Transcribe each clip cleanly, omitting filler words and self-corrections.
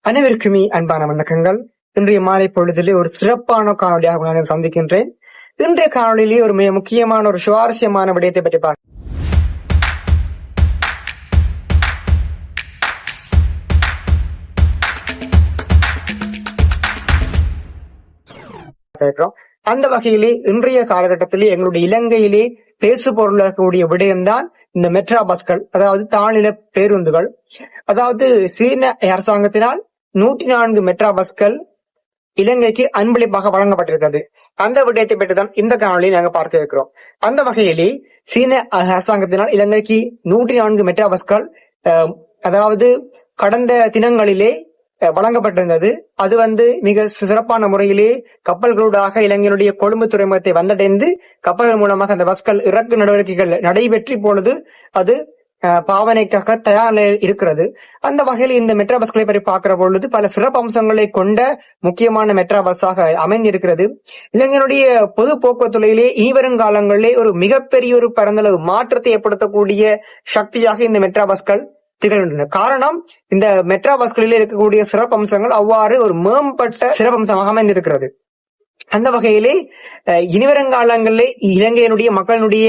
அனைவருக்குமே அன்பான வணக்கங்கள். இன்றைய மாலை பொழுதிலே ஒரு சிறப்பான காணொலியாக நான் சந்திக்கின்றேன். இன்றைய காணொலியிலே ஒரு மிக முக்கியமான ஒரு சுவாரஸ்யமான விடயத்தை பற்றி பார்க்கிறோம். அந்த வகையிலே இன்றைய காலகட்டத்திலே எங்களுடைய இலங்கையிலே பேசு பொருளாகக்கூடிய விடயம்தான் இந்த மெட்ரா பஸ்கள், அதாவது தாழ்நில பேருந்துகள். அதாவது சீன அரசாங்கத்தினால் 104 மெட்ரா பஸ்கள் இலங்கைக்கு அன்பளிப்பாக வழங்கப்பட்டிருக்கிறது. அந்த விடயத்தை பற்றிதான் இந்த காணொலியில் நாங்கள் பார்க்க இருக்கிறோம். அந்த வகையிலே சீன அரசாங்கத்தினால் இலங்கைக்கு 104 மெட்ரா பஸ்கள் அதாவது கடந்த தினங்களிலே வழங்கப்பட்டிருந்தது. அது மிக சிறப்பான முறையிலே கப்பல்களூடாக இலங்கையினுடைய கொழும்பு துறைமுகத்தை வந்தடைந்து கப்பல்கள் மூலமாக அந்த பஸ்கள் இறக்கு நடவடிக்கைகள் நடைபெற்று பொழுது அது பாவனைக்காக தயார் இருக்கிறது. அந்த வகையில் இந்த மெட்ரா பஸ்களை பற்றி பார்க்கிற பொழுது பல சிறப்பு அம்சங்களை கொண்ட முக்கியமான மெட்ரா பஸ்ஸாக அமைந்திருக்கிறது. இலங்கையினுடைய பொது போக்குவரத்துறையிலே இனிவரும் காலங்களிலே ஒரு மிகப்பெரிய ஒரு பரந்தளவு மாற்றத்தை ஏற்படுத்தக்கூடிய சக்தியாக இந்த மெட்ரா பஸ்கள் திகழ்கின்றன. காரணம், இந்த மெட்ரா பஸ்களிலே இருக்கக்கூடிய சிறப்பு அம்சங்கள் அவ்வாறு ஒரு மேம்பட்ட சிறப்பு அம்சமாக அமைந்திருக்கிறது. அந்த வகையிலே இனிவருங்காலங்களிலே இலங்கையினுடைய மக்களினுடைய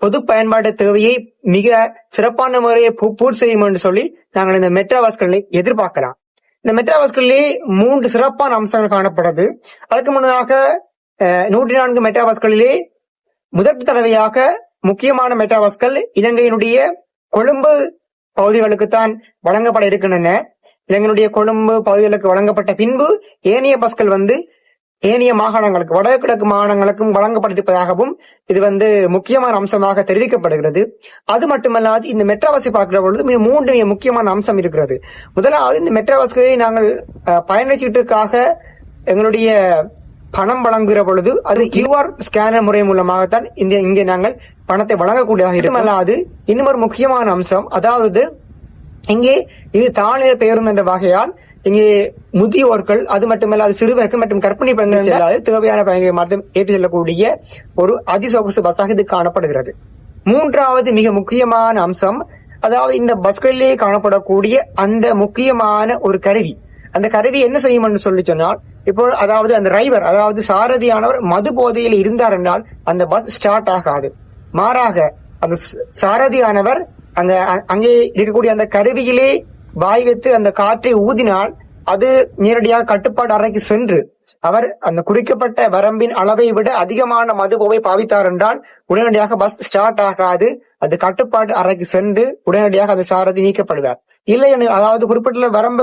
பொது பயன்பாட்டு தேவையை மிக சிறப்பான முறையை பூர்த்தி செய்யும் என்று சொல்லி நாங்கள் இந்த மெட்ரா பஸ்களை எதிர்பார்க்கலாம். இந்த மெட்ரா பஸ்களிலே 3 சிறப்பான அம்சங்கள் காணப்படுது. அதுக்கு முன்னதாக 104 மெட்ரா பஸ்களிலே முதல் தடவையாக முக்கியமான மெட்ரா பஸ்கள் இலங்கையினுடைய கொழும்பு பகுதிகளுக்குத்தான் வழங்கப்பட இருக்கின்றன. இலங்கையினுடைய கொழும்பு பகுதிகளுக்கு வழங்கப்பட்ட பின்பு ஏனைய பஸ்கள் ஏனைய மாகாணங்களுக்கு, வடகிழக்கு மாகாணங்களுக்கும் வழங்கப்பட்டிருப்பதாகவும் இது முக்கியமான அம்சமாக தெரிவிக்கப்படுகிறது. அது மட்டுமல்லாது இந்த மெட்ரா பஸ்ஸை பார்க்கிற பொழுது 3 முக்கியமான அம்சம் இருக்கிறது. முதலாவது, இந்த மெட்ரா பஸ்களை நாங்கள் பயணச்சீட்டுக்காக எங்களுடைய பணம் வழங்குகிற பொழுது அது QR ஸ்கேனர் முறை மூலமாகத்தான் இங்கே நாங்கள் பணத்தை வழங்கக்கூடியதாக இருக்குமல்லாது இன்னும் ஒரு முக்கியமான அம்சம், அதாவது இங்கே இது தாழ்நில பேருந்து என்ற வகையால் இங்கே முதியோர்கள், அது மட்டுமல்லாது சிறுவர்கள் மற்றும் கர்ப்பிணி பெண்கள் செல்லாது தேவையான பயணிகளை மட்டும் ஏற்றி செல்லக்கூடிய ஒரு அதிசொகுசு பஸ்ஸாக இது காணப்படுகிறது. 3வது மிக முக்கியமான அம்சம், அதாவது இந்த பஸ்களிலே காணப்படக்கூடிய அந்த முக்கியமான ஒரு கருவி. அந்த கருவி என்ன செய்யும் என்று சொல்லி சொன்னால், இப்போ அதாவது அந்த டிரைவர், அதாவது சாரதியானவர் மது போதையில் இருந்தார் என்றால் அந்த பஸ் ஸ்டார்ட் ஆகாது. மாறாக அந்த சாரதியானவர் அங்கே இருக்கக்கூடிய அந்த கருவியிலே வாய் வைத்து அந்த காற்றை ஊதினால் அது நேரடியாக கட்டுப்பாடு அறைக்கு சென்று அவர் அந்த குறிக்கப்பட்ட வரம்பின் அளவை விட அதிகமான மதுபோவை பாவித்தார் என்றால் உடனடியாக பஸ் ஸ்டார்ட் ஆகாது. அது கட்டுப்பாடு அறைக்கு சென்று உடனடியாக அந்த சாரதி நீக்கப்படுவார். இல்லை, அதாவது குறிப்பிட்ட வரம்பு